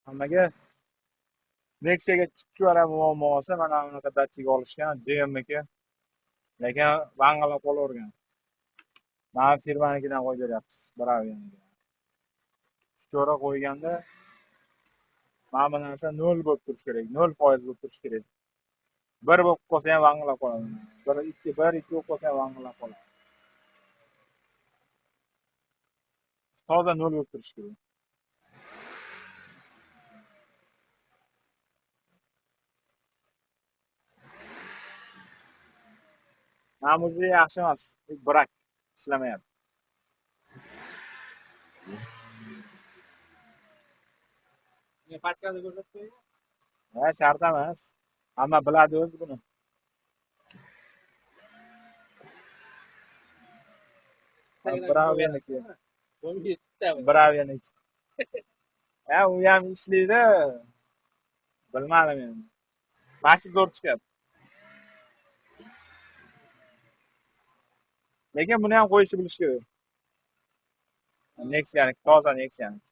Hammaga Nexia'ga chiqishlar muammosi mana bunaqa datchik olishgan GM'niki, lekin vang'illab qolavergan. Mana firmanikidan qo'yib beryapsiz, Bravia'niki. Uchora qo'yganda mana bu narsa 0 bo'lib turishi kerak, 0% bo'lib turishi kerak. 1 bo'lib qolsa ham vang'illab qoladi. 1 2 bo'lib qolsa ham vang'illab qoladi. Toza 0 bo'lib turishi kerak. Namuzi yaxshi emas, brak ishlamayapti. Patkani ko'rsatib Ha, shart emas. Hamma biladi o'zi buni. Bravia'niki. Bravia'niki. Ha, u ham ishlaydi. Bilmadim endi. Bashi zo'r chiqadi. Lekin buni ham qo'yishni bilish kerak. Nexia'niki, toza Nexia'niki.